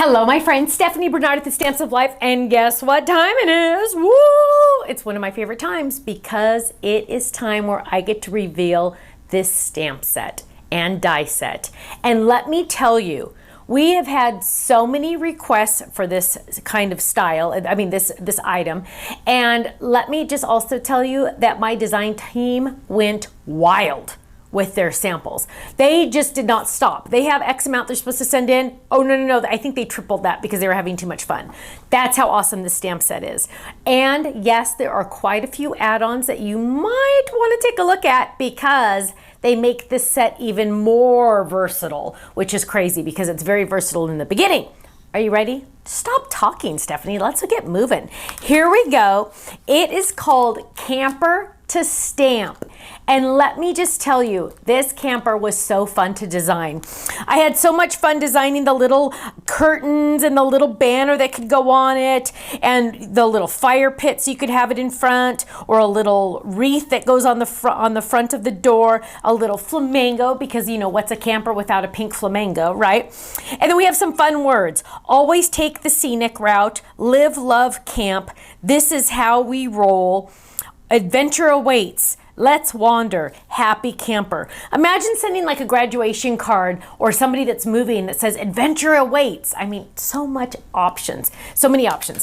Hello, my friend Stephanie Bernard at the Stamps of Life, and guess what time it is? Woo! It's one of my favorite times because it is time where I get to reveal this stamp set and die set. And let me tell you, we have had so many requests for this kind of style, this item. And let me just also tell you that my design team went wild with their samples. They just did not stop. They have X amount they're supposed to send in. Oh, no. I think they tripled that because they were having too much fun. That's how awesome this stamp set is. And yes, there are quite a few add-ons that you might want to take a look at because they make this set even more versatile, which is crazy because it's very versatile in the beginning. Are you ready? Stop talking, Stephanie. Let's get moving. Here we go. It is called Camper2stamp. And let me just tell you, this camper was so fun to design. I had so much fun designing the little curtains and the little banner that could go on it and the little fire pit so you could have it in front, or a little wreath that goes on the front of the door, a little flamingo, because you know, what's a camper without a pink flamingo, right? And then we have some fun words. Always take the scenic route, live, love, camp. This is how we roll. Adventure awaits. Let's wander. Happy camper. Imagine sending like a graduation card or somebody that's moving that says adventure awaits. I mean, so many options.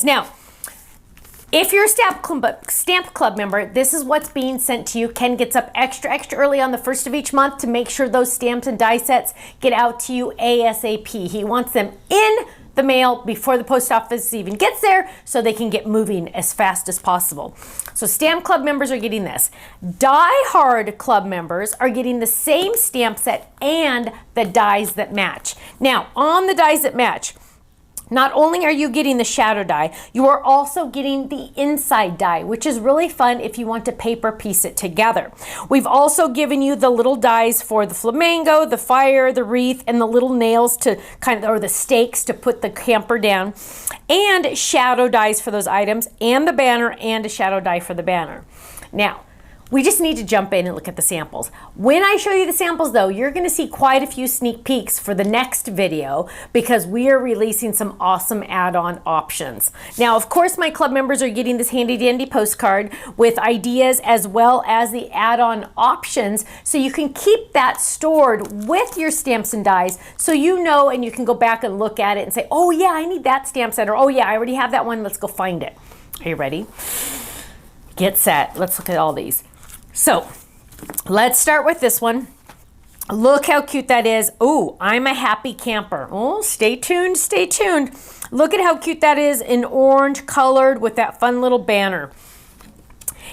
Now, if you're a Stamp Club member, this is what's being sent to you. Ken gets up extra early on the first of each month to make sure those stamps and die sets get out to you ASAP. He wants them in the mail before the post office even gets there so they can get moving as fast as possible. So Stamp Club members are getting this. Die Hard Club members are getting the same stamp set and the dies that match. Now, on the dies that match, not only are you getting the shadow die, you are also getting the inside die, which is really fun if you want to paper piece it together. We've also given you the little dies for the flamingo, the fire, the wreath, and the little nails to or the stakes to put the camper down, and shadow dies for those items, and the banner, and a shadow die for the banner. Now, we just need to jump in and look at the samples. When I show you the samples though, you're gonna see quite a few sneak peeks for the next video because we are releasing some awesome add-on options. Now, of course, my club members are getting this handy dandy postcard with ideas as well as the add-on options, so you can keep that stored with your stamps and dies so you know, and you can go back and look at it and say, oh yeah, I need that stamp set, or oh yeah, I already have that one, let's go find it. Are you ready? Get set. Let's look at all these. So let's start with this one. Look how cute that is. Oh, I'm a happy camper. Oh, stay tuned, stay tuned. Look at how cute that is in orange colored with that fun little banner.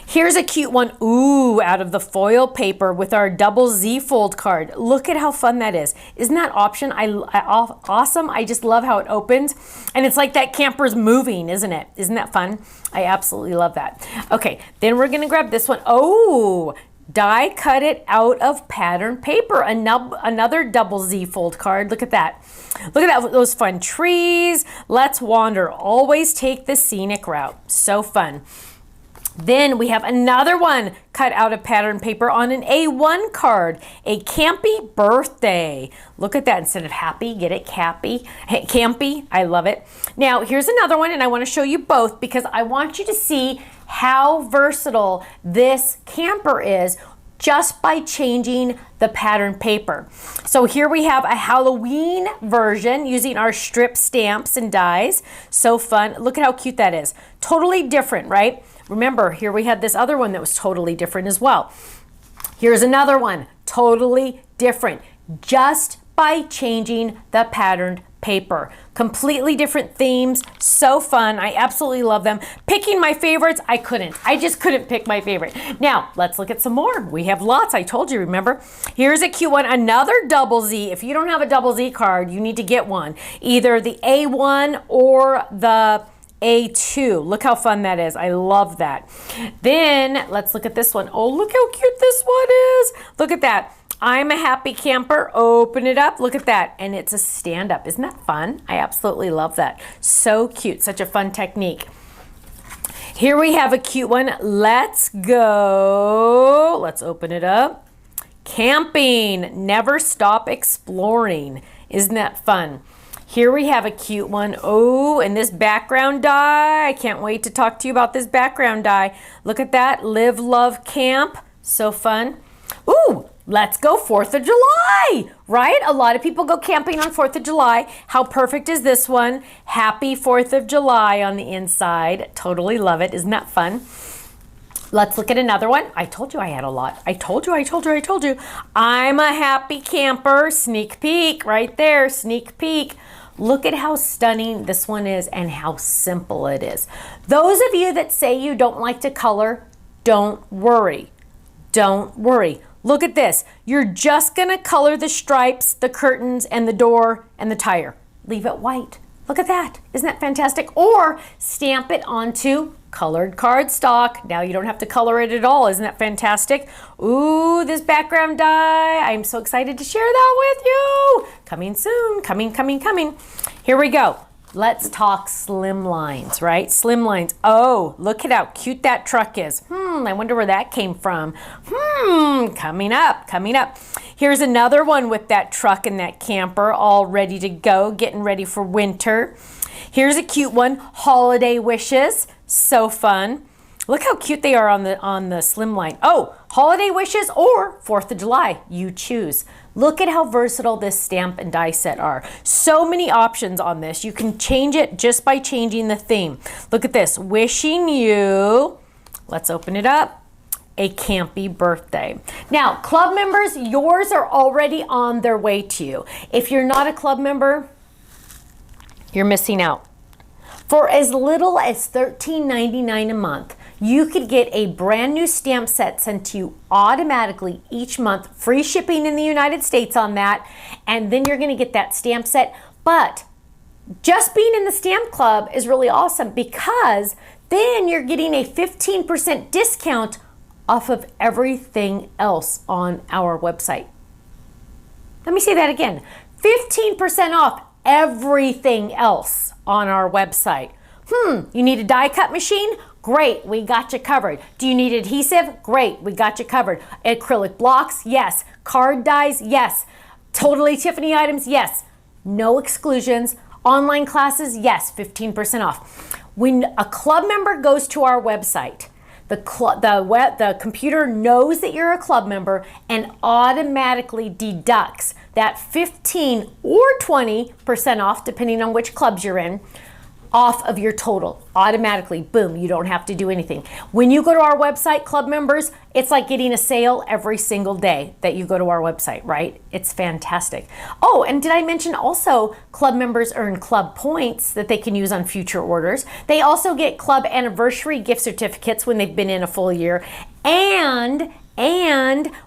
Here's a cute one, ooh, out of the foil paper with our double Z fold card. Look at how fun that is. Isn't that option awesome? I just love how it opens. And it's like that camper's moving, isn't it? Isn't that fun? I absolutely love that. Okay, then we're gonna grab this one. Oh, die cut it out of pattern paper. Another double Z fold card. Look at that. Look at that, those fun trees. Let's wander. Always take the scenic route. So fun. Then we have another one cut out of pattern paper on an A1 card, a campy birthday. Look at that, instead of happy, get it, campy. I love it. Now, here's another one, and I want to show you both because I want you to see how versatile this camper is just by changing the pattern paper. So here we have a Halloween version using our strip stamps and dies. So fun. Look at how cute that is. Totally different, right? Remember, here we had this other one that was totally different as well. Here's another one, totally different, just by changing the patterned paper. Completely different themes, so fun. I absolutely love them. Picking my favorites, I just couldn't pick my favorite. Now, let's look at some more. We have lots, I told you, remember? Here's a cute one, another double Z. If you don't have a double Z card, you need to get one. Either the A1 or the A2. Look how fun that is. I love that. Then let's look at this one. Oh, look how cute this one is. Look at that. I'm a happy camper. Open it up. Look at that. And it's a stand-up. Isn't that fun? I absolutely love that. So cute. Such a fun technique. Here we have a cute one. Let's go. Let's open it up. Camping. Never stop exploring. Isn't that fun? Here we have a cute one. Oh, and this background die. I can't wait to talk to you about this background die. Look at that. Live, love, camp. So fun. Ooh, let's go 4th of July, right? A lot of people go camping on 4th of July. How perfect is this one? Happy 4th of July on the inside. Totally love it. Isn't that fun? Let's look at another one. I told you I had a lot. I told you. I'm a happy camper. Sneak peek right there. Sneak peek. Look at how stunning this one is and how simple it is. Those of you that say you don't like to color, don't worry. Don't worry. Look at this. You're just gonna color the stripes, the curtains, and the door, and the tire. Leave it white. Look at that. Isn't that fantastic? Or stamp it onto colored cardstock. Now you don't have to color it at all. Isn't that fantastic? Ooh, this background die. I'm so excited to share that with you. Coming soon. Coming. Here we go. Let's talk slim lines, right? Slim lines. Oh, look at how cute that truck is. I wonder where that came from. Coming up. Here's another one with that truck and that camper all ready to go, getting ready for winter. Here's a cute one, holiday wishes. So fun. Look how cute they are on the slim line. Oh, holiday wishes or 4th of July, you choose. Look at how versatile this stamp and die set are. So many options on this. You can change it just by changing the theme. Look at this, wishing you, let's open it up, a campy birthday. Now, club members, yours are already on their way to you. If you're not a club member, you're missing out. For as little as $13.99 a month, you could get a brand new stamp set sent to you automatically each month, free shipping in the United States on that, and then you're gonna get that stamp set. But just being in the stamp club is really awesome because then you're getting a 15% discount off of everything else on our website. Let me say that again, 15% off everything else on our website. You need a die cut machine? Great, we got you covered. Do you need adhesive? Great, we got you covered. Acrylic blocks? Yes. Card dies? Yes. Totally Tiffany items? Yes. No exclusions. Online classes? Yes, 15% off. When a club member goes to our website, the computer knows that you're a club member and automatically deducts that 15 or 20% off, depending on which clubs you're in, off of your total. Automatically, boom, you don't have to do anything. When you go to our website, club members, it's like getting a sale every single day that you go to our website, right? It's fantastic. Oh, and did I mention also club members earn club points that they can use on future orders. They also get club anniversary gift certificates when they've been in a full year. And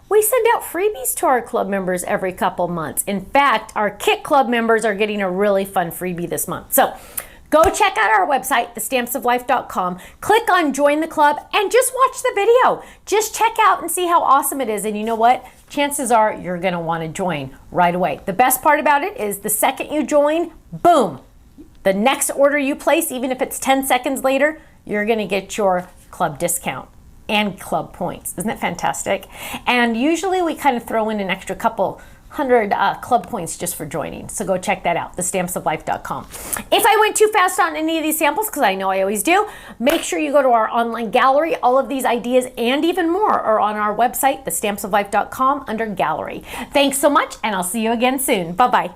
we send out freebies to our club members every couple months. In fact, our Kit Club members are getting a really fun freebie this month. So go check out our website, thestampsoflife.com. Click on Join the Club and just watch the video. Just check out and see how awesome it is. And you know what? Chances are you're going to want to join right away. The best part about it is the second you join, boom, the next order you place, even if it's 10 seconds later, you're going to get your club discount and club points. Isn't that fantastic? And usually we kind of throw in an extra couple hundred club points just for joining. So go check that out, thestampsoflife.com. If I went too fast on any of these samples, because I know I always do, make sure you go to our online gallery. All of these ideas and even more are on our website, thestampsoflife.com, under gallery. Thanks so much, and I'll see you again soon. Bye-bye.